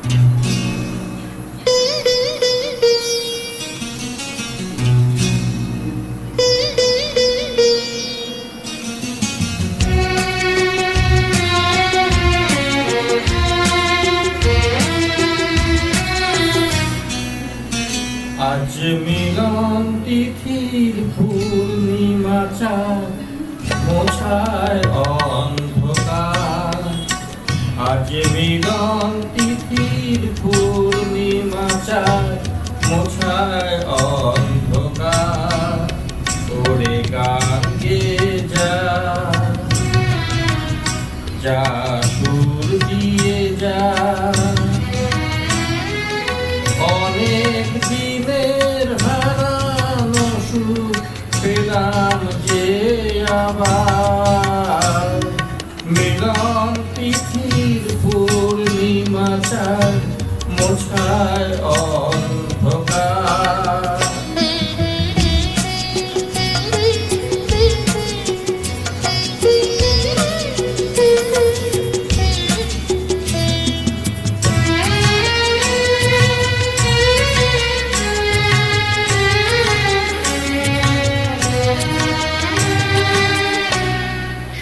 আজ মিলন তিথির পূর্ণিমা চাঁদ মোছায় অন্ধকার। আজ মিলন তিথির পূর্ণিমা চাঁদ মোছায় অন্ধকার। ওরে গান গেয়ে যা সুর দিয়ে যা, অনেক দিনের হারানো সুখ পেলাম যে আবার। মিলন তিথির পূর্ণিমা চাঁদ মোছায় অন্ধকার।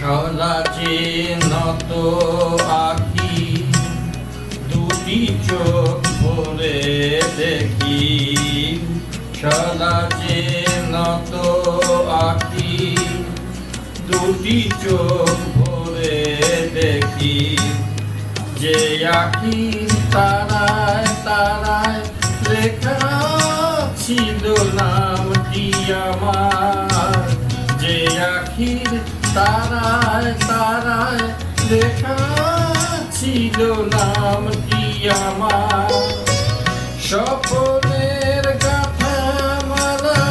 সলাচে নত আখি দুটি চোখ ভরে দেখি। সলাচে নত আখি দুটি চোখ ভরে দেখি। যে আখি তারায় তারায় লেখা ছিল নামটি আমার। যে আখির তারায় তারায় লেখা ছিল নামটি আমার। স্বপ্নের গাথা মালা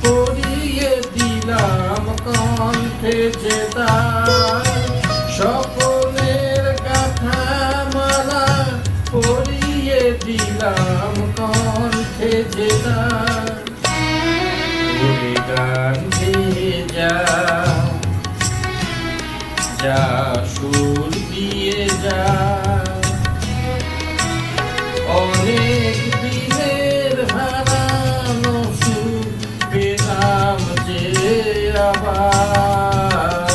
পরিয়ে দিলাম কণ্ঠে যে তার। স্বপ্নের গাথা মালা পরিয়ে দিলাম কণ্ঠে যে তার। গান গেয়ে যা সুর দিয়ে যা, অনেক দিনের হারানো সুখ পেলাম যে আবার।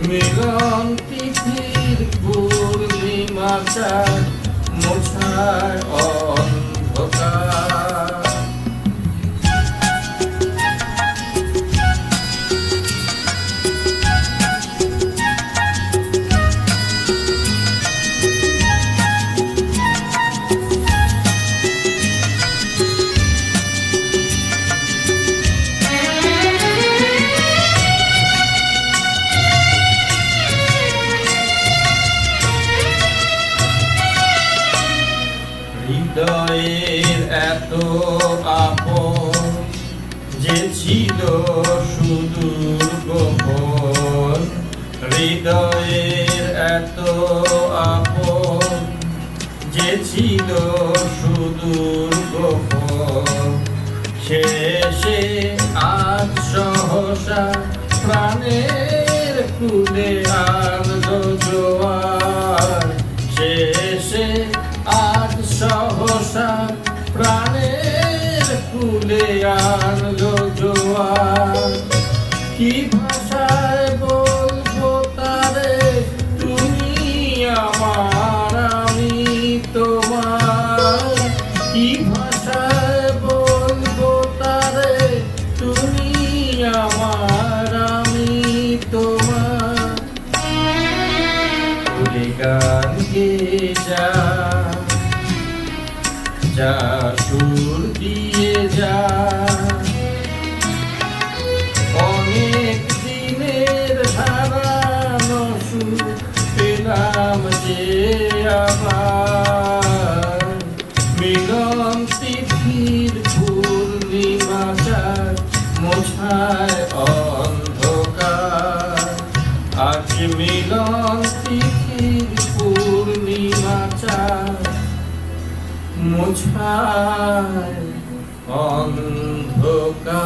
মিলন তিথির পূর্ণিমা চাঁদ মোছায় অন্ধকার। হৃদয়ের এত আপন যে ছিল সুদূর গোপন। হৃদয়ের এত আপন যে ছিল সুদূর গোপন। শেষে আজ সহসা প্রাণের কুলে আনলো জোয়ার। শেষে আজ সহসা প্রাণের কুলে আনলো জোয়ার। কি ভাষায় বলবো তারে তুমি আমার আমি তোমার। কি ভাষায় বলবো তারে তুমি আমার আমি তোমার। গান গেয়ে যা সুর দিয়ে যা, অনেক দিনের হারানো সুখ পেলাম যে আবার। মিলন তিথির পূর্ণিমা চাঁদ মোছায় অন্ধকার। আজ মিলন তিথির পূর্ণিমা চাঁদ মোছায় অন্ধকার।